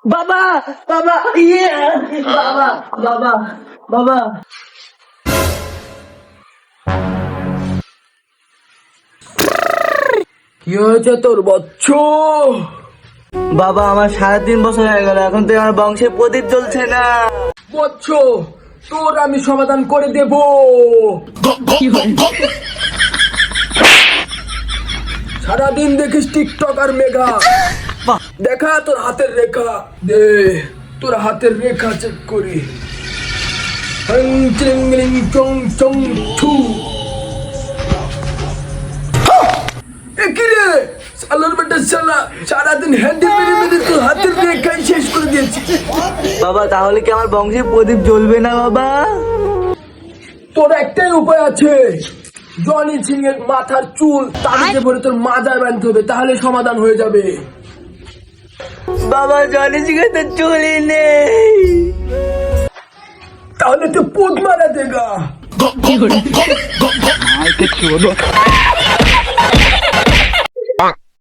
বাবা বাবা ইয়ে বাবা বাবা বাবা কি হয়েছে তোর বচ্চ? বাবা আমার 3.5 বছর হয়ে গেল, এখন তো আমার বংশে প্রদীপ জ্বলছে না। বচ্চ, তোর আমি সমাধান করে দেব। সারাদিন দেখিস টিকটক আর মেঘা, দেখা তোর হাতের রেখা দে, তোর হাতের রেখা চেক করি। হং চিং লিং চং চং ছু। এ কি রে সালার বেটা শালা, সারাদিন হ্যান্ডেল মেরে মেরে তোর হাতের রেখাই শেষ করে দিয়েছি। বাবা তাহলে কি আমার বংশে প্রদীপ জ্বলবে না বাবা? তোর একটাই উপায় আছে, জনি সিং এর মাথার চুল তাড়িয়ে পরে তোর মাজায় বাঁধতে হবে, তাহলে সমাধান হয়ে যাবে। বাবা জনি সিং এর তো চুলই নেই। তাহলে তো পোদ মারা দেগা।